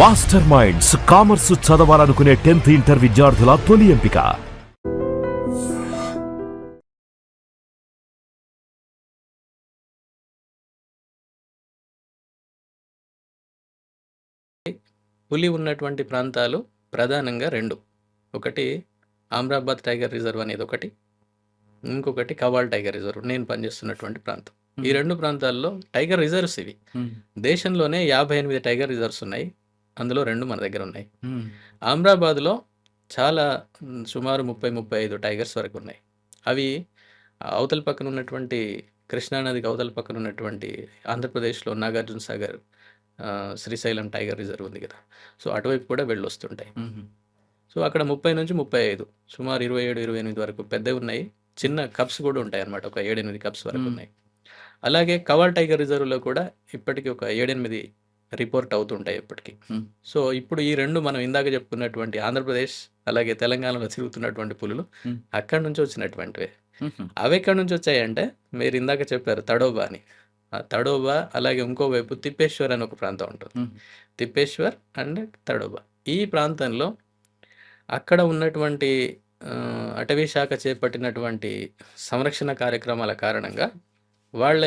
Master minds commerce చదవాలనుకునే 10th inter విద్యార్థుల తొలి ఎంపిక. పులి ఉన్నటువంటి ప్రాంతాలు ప్రధానంగా రెండు. ఒకటి ఆమ్రాబాద్ టైగర్ రిజర్వ్ అనేది ఒకటి, ఇంకొకటి కవాల్ టైగర్ రిజర్వ్ నేను పనిచేస్తున్నటువంటి ప్రాంతం. ఈ రెండు ప్రాంతాల్లో టైగర్ రిజర్వ్స్ ఇవి. దేశంలోనే 58 టైగర్ రిజర్వ్స్ ఉన్నాయి. అందులో రెండు మన దగ్గర ఉన్నాయి. ఆమ్రాబాద్లో చాలా సుమారు 30-35 టైగర్స్ వరకు ఉన్నాయి. అవి అవతల పక్కన ఉన్నటువంటి కృష్ణానదికి అవతల పక్కన ఉన్నటువంటి ఆంధ్రప్రదేశ్లో నాగార్జున సాగర్, శ్రీశైలం టైగర్ రిజర్వ్ ఉంది కదా, సో అటువైపు కూడా వెళ్ళొస్తుంటాయి. సో అక్కడ 30-35 సుమారు 27-28 వరకు పెద్దవి ఉన్నాయి. చిన్న కప్స్ కూడా ఉంటాయి అన్నమాట, ఒక 7-8 కప్స్ వరకు ఉన్నాయి. అలాగే కవాల్ టైగర్ రిజర్వ్లో కూడా ఇప్పటికీ ఒక 7-8 రిపోర్ట్ అవుతుంటాయి ఇప్పటికీ. సో ఇప్పుడు ఈ రెండు మనం ఇందాక చెప్పుకున్నటువంటి ఆంధ్రప్రదేశ్ అలాగే తెలంగాణలో తిరుగుతున్నటువంటి పులులు అక్కడి నుంచి వచ్చినటువంటివే. అవి ఎక్కడి నుంచి వచ్చాయంటే మీరు ఇందాక చెప్పారు తడోబా అని. ఆ తడోబా అలాగే ఇంకోవైపు తిప్పేశ్వర్ అని ఒక ప్రాంతం ఉంటుంది. తిప్పేశ్వర్ అండ్ తడోబా ఈ ప్రాంతంలో అక్కడ ఉన్నటువంటి అటవీ శాఖ చేపట్టినటువంటి సంరక్షణ కార్యక్రమాల కారణంగా వాళ్ళ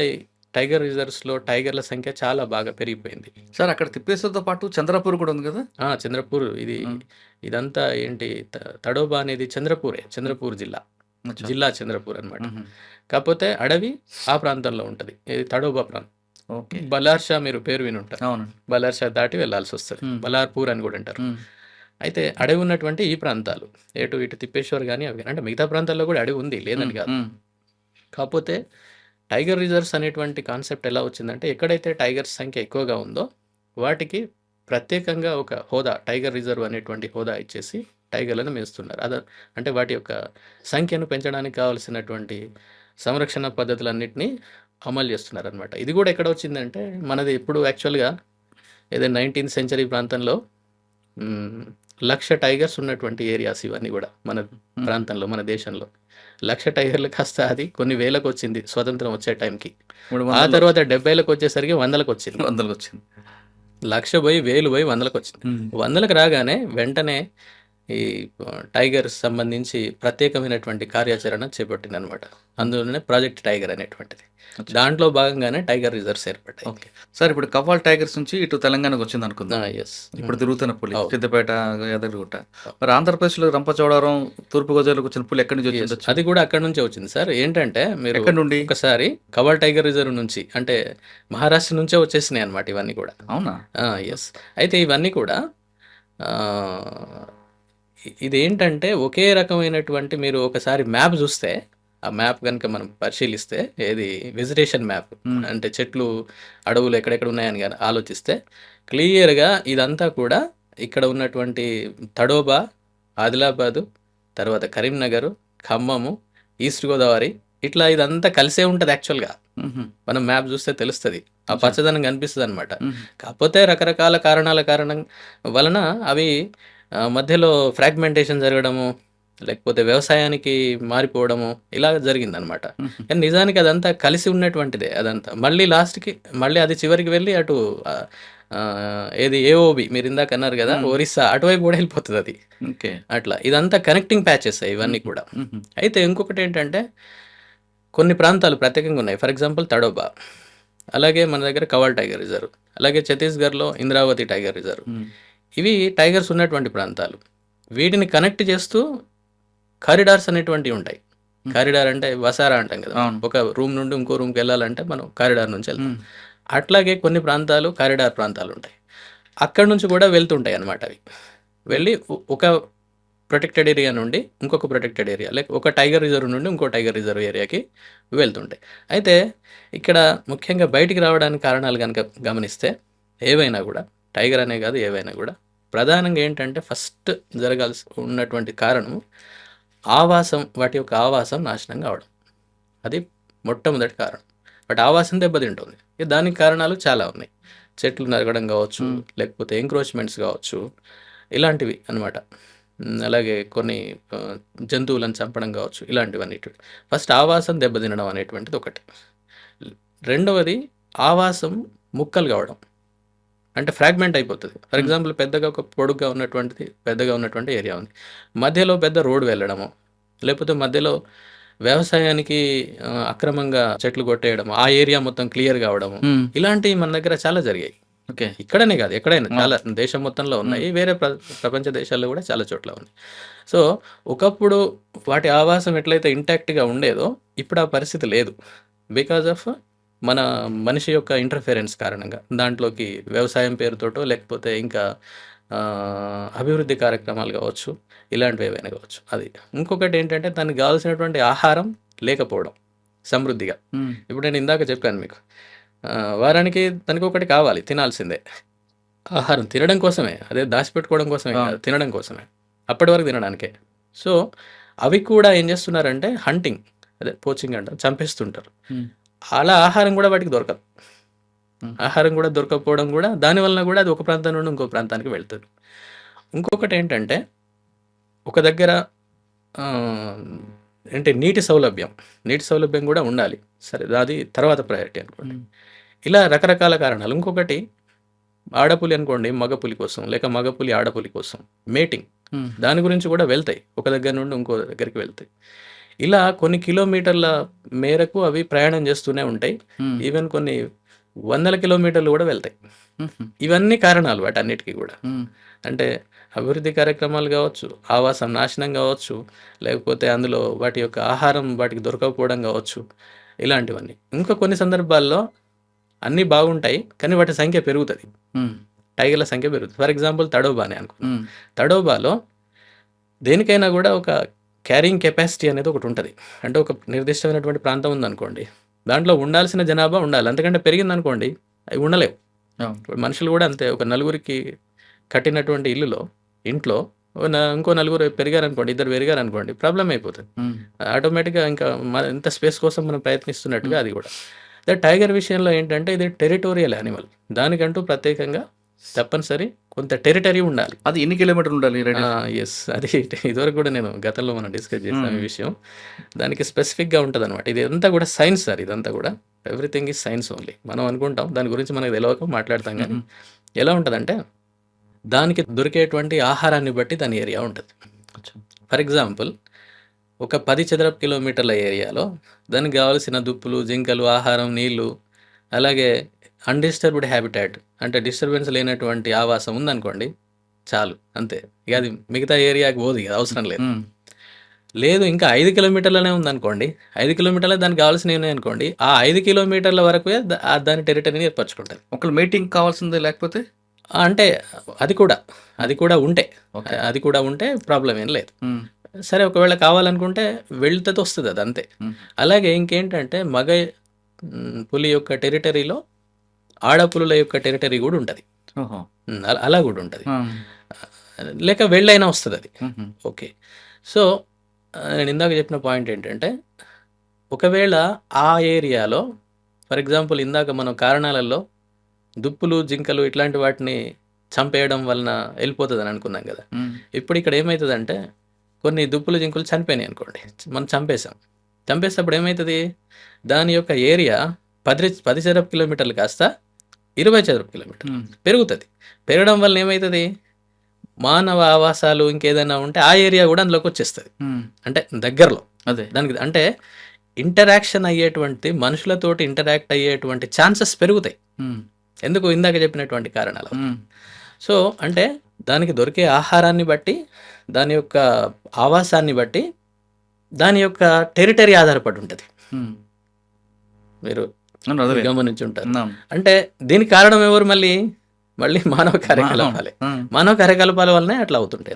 టైగర్ రిజర్వ్స్లో టైగర్ల సంఖ్య చాలా బాగా పెరిగిపోయింది. సార్ అక్కడ తిప్పేశ్వర్తో పాటు చంద్రపూర్ కూడా ఉంది కదా? చంద్రపూర్ ఇదంతా ఏంటి, తడోబా అనేది చంద్రపూర్ జిల్లా చంద్రపూర్ అనమాట. కాకపోతే అడవి ఆ ప్రాంతంలో ఉంటుంది, ఇది తడోబా ప్రాంతం. బలార్షా మీరు పేరు విని ఉంటారు. బలార్షా దాటి వెళ్ళాల్సి వస్తుంది, బలార్పూర్ అని కూడా అంటారు. అయితే అడవి ఉన్నటువంటి ఈ ప్రాంతాలు ఇటు తిప్పేశ్వర్ కానీ అవి అంటే మిగతా ప్రాంతాల్లో కూడా అడవి ఉంది, లేదని కాదు. కాకపోతే టైగర్ రిజర్వ్స్ అనేటువంటి కాన్సెప్ట్ ఎలా వచ్చిందంటే ఎక్కడైతే టైగర్స్ సంఖ్య ఎక్కువగా ఉందో వాటికి ప్రత్యేకంగా ఒక హోదా, టైగర్ రిజర్వ్ అనేటువంటి హోదా ఇచ్చేసి టైగర్లను పెంచుతున్నారు. అంటే వాటి యొక్క సంఖ్యను పెంచడానికి కావాల్సినటువంటి సంరక్షణ పద్ధతులన్నింటినీ అమలు చేస్తున్నారు అనమాట. ఇది కూడా ఎక్కడ వచ్చిందంటే మనది ఇప్పుడు యాక్చువల్గా ఏదైనా 19th సెంచరీ ప్రాంతంలో 1,00,000 టైగర్స్ ఉన్నటువంటి ఏరియాస్ ఇవన్నీ కూడా మన ప్రాంతంలో, మన దేశంలో 1,00,000 టైగర్లు కాస్త అది కొన్ని వేలకు వచ్చింది స్వతంత్రం వచ్చే టైంకి. ఆ తర్వాత 70లకు వచ్చేసరికి 100లకు వచ్చింది. 1,00,000 పోయి 1,000 పోయి 100లకు వచ్చింది. 100లకు రాగానే వెంటనే ఈ టైగర్స్ సంబంధించి ప్రత్యేకమైనటువంటి కార్యాచరణ చేపట్టింది అనమాట. అందులోనే ప్రాజెక్ట్ టైగర్ అనేటువంటిది. దాంట్లో భాగంగానే టైగర్ రిజర్వ్స్ ఏర్పడ్డాయి. ఓకే సార్, ఇప్పుడు కవ్వాల్ టైగర్స్ నుంచి ఇటు తెలంగాణకు వచ్చింది అనుకుందాం. ఇప్పుడు తిరుగుతున్న పులి సిద్దిపేట, యాదగిరిగుట్ట. మరి ఆంధ్రప్రదేశ్లో రంపచోడవరం, తూర్పుగోదావరికి వచ్చిన పులి ఎక్కడి నుంచి వచ్చింది? అది కూడా అక్కడ నుంచే వచ్చింది సార్. ఏంటంటే మీరు ఎక్కడి నుండి ఒకసారి కవ్వాల్ టైగర్ రిజర్వ్ నుంచి అంటే మహారాష్ట్ర నుంచే వచ్చేసినాయి అనమాట ఇవన్నీ కూడా. అవునా? ఎస్. అయితే ఇవన్నీ కూడా ఇదేంటంటే ఒకే రకమైనటువంటి, మీరు ఒకసారి మ్యాప్ చూస్తే ఆ మ్యాప్ కనుక మనం పరిశీలిస్తే, ఏది వెజిటేషన్ మ్యాప్ అంటే చెట్లు అడవులు ఎక్కడెక్కడ ఉన్నాయని కానీ ఆలోచిస్తే క్లియర్గా ఇదంతా కూడా ఇక్కడ ఉన్నటువంటి తడోబా, ఆదిలాబాదు, తర్వాత కరీంనగర్, ఖమ్మము, ఈస్ట్ గోదావరి ఇట్లా ఇదంతా కలిసే ఉంటుంది. యాక్చువల్గా మనం మ్యాప్ చూస్తే తెలుస్తుంది, ఆ పచ్చదనం కనిపిస్తుంది అనమాట. కాకపోతే రకరకాల కారణం వలన అవి మధ్యలో ఫ్రాగ్మెంటేషన్ జరగడము, లేకపోతే వ్యవసాయానికి మారిపోవడము ఇలా జరిగిందనమాట. కానీ నిజానికి అదంతా కలిసి ఉన్నటువంటిదే. అదంతా మళ్ళీ లాస్ట్కి మళ్ళీ అది చివరికి వెళ్ళి అటు ఏది ఏఓబి మీరు ఇందాక అన్నారు కదా, ఒరిస్సా అటువైపు కూడా వెళ్ళిపోతుంది అది. అట్లా ఇదంతా కనెక్టింగ్ ప్యాచెస్ ఇవన్నీ కూడా. అయితే ఇంకొకటి ఏంటంటే కొన్ని ప్రాంతాలు ప్రత్యేకంగా ఉన్నాయి. ఫర్ ఎగ్జాంపుల్ తడోబా, అలాగే మన దగ్గర కవాల్ టైగర్ రిజర్వ్, అలాగే ఛత్తీస్గఢ్లో ఇంద్రావతి టైగర్ రిజర్వ్. ఇవి టైగర్స్ ఉన్నటువంటి ప్రాంతాలు. వీటిని కనెక్ట్ చేస్తూ కారిడార్స్ అనేటువంటివి ఉంటాయి. కారిడార్ అంటే వసారా అంటాం కదా, ఒక రూమ్ నుండి ఇంకో రూమ్కి వెళ్ళాలంటే మనం కారిడార్ నుంచి వెళ్తాం. అట్లాగే కొన్ని ప్రాంతాలు కారిడార్ ప్రాంతాలు ఉంటాయి, అక్కడ నుంచి కూడా వెళ్తుంటాయి అన్నమాట. అవి వెళ్ళి ఒక ప్రొటెక్టెడ్ ఏరియా నుండి ఇంకొక ప్రొటెక్టెడ్ ఏరియా, లేక ఒక టైగర్ రిజర్వ్ నుండి ఇంకో టైగర్ రిజర్వ్ ఏరియాకి వెళ్తుంటాయి. అయితే ఇక్కడ ముఖ్యంగా బయటికి రావడానికి కారణాలు కనుక గమనిస్తే ఏవైనా కూడా, టైగర్ అనే కాదు ఏవైనా కూడా ప్రధానంగా ఏంటంటే ఫస్ట్ జరగాల్సి ఉన్నటువంటి కారణం ఆవాసం, వాటి యొక్క ఆవాసం నాశనం కావడం. అది మొట్టమొదటి కారణం. వాటి ఆవాసం దెబ్బతింటుంది. దానికి కారణాలు చాలా ఉన్నాయి. చెట్లు నరగడం కావచ్చు, లేకపోతే ఎంక్రోచ్మెంట్స్ కావచ్చు, ఇలాంటివి అన్నమాట. అలాగే కొన్ని జంతువులను చంపడం కావచ్చు, ఇలాంటివన్నీ. ఫస్ట్ ఆవాసం దెబ్బతినడం అనేటువంటిది ఒకటి. రెండవది ఆవాసం ముక్కలు కావడం. అంటే ఫ్రాగ్మెంట్ అయిపోతుంది. ఫర్ ఎగ్జాంపుల్ పెద్దగా ఒక పొడుగ్గా ఉన్నటువంటి ఏరియా ఉంది. మధ్యలో పెద్ద రోడ్ వెళ్ళడము, లేకపోతే మధ్యలో వ్యవసాయానికి అక్రమంగా చెట్లు కొట్టేయడం, ఆ ఏరియా మొత్తం క్లియర్ కావడము, ఇలాంటివి మన దగ్గర చాలా జరిగాయి. ఓకే. ఇక్కడనే కాదు, ఎక్కడైనా చాలా దేశం మొత్తంలో ఉన్నాయి, వేరే ప్రపంచ దేశాల్లో కూడా చాలా చోట్ల ఉన్నాయి. సో ఒకప్పుడు వాటి ఆవాసం ఎట్లయితే ఇంటాక్ట్గా ఉండేదో ఇప్పుడు ఆ పరిస్థితి లేదు. బికాజ్ ఆఫ్ మన మనిషి యొక్క ఇంటర్ఫిరెన్స్ కారణంగా దాంట్లోకి వ్యవసాయం పేరుతోటో లేకపోతే ఇంకా అభివృద్ధి కార్యక్రమాలు కావచ్చు, ఇలాంటివి ఏవైనా కావచ్చు. అది ఇంకొకటి ఏంటంటే దానికి కావాల్సినటువంటి ఆహారం లేకపోవడం సమృద్ధిగా. ఇప్పుడు నేను ఇందాక చెప్పాను మీకు, వారానికి దానికి ఒకటి కావాలి, తినాల్సిందే ఆహారం, తినడం కోసమే, అదే దాచిపెట్టుకోవడం కోసమే కాదు, తినడం కోసమే, అప్పటి వరకు తినడానికే. సో అవి కూడా ఏం చేస్తున్నారంటే హంటింగ్, అదే పోచింగ్ అంటారు, చంపేస్తుంటారు. అలా ఆహారం కూడా వాటికి దొరకదు. ఆహారం కూడా దొరకకపోవడం కూడా దానివల్ల కూడా అది ఒక ప్రాంతం నుండి ఇంకో ప్రాంతానికి వెళ్తుంది. ఇంకొకటి ఏంటంటే ఒక దగ్గర అంటే నీటి సౌలభ్యం కూడా ఉండాలి. సరే, అది తర్వాత ప్రయారిటీ అనుకోండి. ఇలా రకరకాల కారణాలు. ఇంకొకటి ఆడపులి అనుకోండి, మగపులి కోసం, లేక మగపులి ఆడపులి కోసం మేటింగ్, దాని గురించి కూడా వెళ్తాయి, ఒక దగ్గర నుండి ఇంకో దగ్గరికి వెళ్తాయి. ఇలా కొన్ని కిలోమీటర్ల మేరకు అవి ప్రయాణం చేస్తూనే ఉంటాయి. ఈవెన్ కొన్ని వందల కిలోమీటర్లు కూడా వెళ్తాయి. ఇవన్నీ కారణాలు వాటన్నిటికీ కూడా. అంటే అభివృద్ధి కార్యక్రమాలు కావచ్చు, ఆవాసం నాశనం కావచ్చు, లేకపోతే అందులో వాటి యొక్క ఆహారం వాటికి దొరకకపోవడం కావచ్చు, ఇలాంటివన్నీ. ఇంకా కొన్ని సందర్భాల్లో అన్నీ బాగుంటాయి కానీ వాటి సంఖ్య పెరుగుతుంది, టైగర్ల సంఖ్య పెరుగుతుంది. ఫర్ ఎగ్జాంపుల్ తడోబానే అనుకున్నాం. తడోబాలో దేనికైనా కూడా ఒక క్యారింగ్ కెపాసిటీ అనేది ఒకటి ఉంటుంది. అంటే ఒక నిర్దిష్టమైనటువంటి ప్రాంతం ఉందనుకోండి, దాంట్లో ఉండాల్సిన జనాభా ఉండాలి, అంతకంటే పెరిగిందనుకోండి అవి ఉండలేవు. మనుషులు కూడా అంతే. ఒక నలుగురికి కట్టినటువంటి ఇంట్లో ఇంకో నలుగురు పెరిగారనుకోండి, ఇద్దరు పెరిగారనుకోండి, ప్రాబ్లం అయిపోతుంది ఆటోమేటిక్గా. ఇంకా ఇంత స్పేస్ కోసం మనం ప్రయత్నిస్తున్నట్టుగా అది కూడా. అదే టైగర్ విషయంలో ఏంటంటే ఇది టెరిటోరియల్ యానిమల్, దానికంటూ ప్రత్యేకంగా తప్పనిసరి కొంత టెరిటరీ ఉండాలి. అది ఎన్ని కిలోమీటర్లు ఉండాలి? ఎస్, అది ఇదివరకు కూడా నేను గతంలో మనం డిస్కస్ చేసాం ఈ విషయం. దానికి స్పెసిఫిక్గా ఉంటుంది అనమాట. ఇది అంతా కూడా సైన్స్ సార్, ఇదంతా కూడా ఎవ్రీథింగ్ ఈజ్ సైన్స్ ఓన్లీ. మనం అనుకుంటాం దాని గురించి మనకు తెలియక మాట్లాడతాం, కానీ ఎలా ఉంటుందంటే దానికి దొరికేటువంటి ఆహారాన్ని బట్టి దాని ఏరియా ఉంటుంది. ఫర్ ఎగ్జాంపుల్ ఒక 10 చదరపు కిలోమీటర్ల ఏరియాలో దానికి కావాల్సిన దుప్పులు, జింకలు, ఆహారం, నీళ్లు, అలాగే అన్డిస్టర్బ్డ్ హ్యాబిటాట్ అంటే డిస్టర్బెన్స్ లేనటువంటి ఆవాసం ఉందనుకోండి, చాలు, అంతే. ఇక అది మిగతా ఏరియాకి పోదు, ఇక అవసరం లేదు. ఇంకా 5 కిలోమీటర్లనే ఉందనుకోండి, 5 కిలోమీటర్లే దానికి కావాల్సినవి ఉన్నాయనుకోండి, ఆ 5 కిలోమీటర్ల వరకు దాని టెరిటరీని ఏర్పరచుకుంటుంది. ఒకళ్ళు మీటింగ్ కావాల్సిందే, లేకపోతే అంటే అది కూడా ఉంటే ప్రాబ్లం ఏం లేదు. సరే, ఒకవేళ కావాలనుకుంటే వెళ్తే వస్తుంది, అది అంతే. అలాగే ఇంకేంటంటే మగ పులి యొక్క టెరిటరీలో ఆడపులుల యొక్క టెరిటరీ కూడా ఉంటుంది, అలా కూడా ఉంటుంది. లేక వెళ్ళైనా వస్తుంది అది. ఓకే. సో నేను ఇందాక చెప్పిన పాయింట్ ఏంటంటే ఒకవేళ ఆ ఏరియాలో ఫర్ ఎగ్జాంపుల్ ఇందాక మనం కారణాలలో దుప్పులు, జింకలు ఇట్లాంటి వాటిని చంపేయడం వలన వెళ్ళిపోతుంది అని అనుకున్నాం కదా. ఇప్పుడు ఇక్కడ ఏమవుతుందంటే కొన్ని దుప్పులు, జింకలు చనిపోయినాయి అనుకోండి, మనం చంపేసేటప్పుడు ఏమవుతుంది, దాని యొక్క ఏరియా 10 చదరపు కిలోమీటర్లు కాస్త 20 చదరపు కిలోమీటర్లు పెరుగుతుంది. పెరగడం వల్ల ఏమవుతుంది, మానవ ఆవాసాలు ఇంకేదైనా ఉంటే ఆ ఏరియా కూడా అందులోకి వచ్చేస్తుంది. అంటే దగ్గరలో అదే దానికి అంటే ఇంటరాక్షన్ అయ్యేటువంటి మనుషులతోటి ఇంటరాక్ట్ అయ్యేటువంటి ఛాన్సెస్ పెరుగుతాయి. ఎందుకు, ఇందాక చెప్పినటువంటి కారణాలు. సో అంటే దానికి దొరికే ఆహారాన్ని బట్టి, దాని యొక్క ఆవాసాన్ని బట్టి, దాని యొక్క టెరిటరీ ఆధారపడి ఉంటుంది. మీరు గమనించి ఉంటారు. అంటే దీనికి కారణం ఎవరు, మళ్ళీ మానవ కార్యకలాపాలే. మానవ కార్యకలాపాల వల్లనే అట్లా అవుతుంటాయి.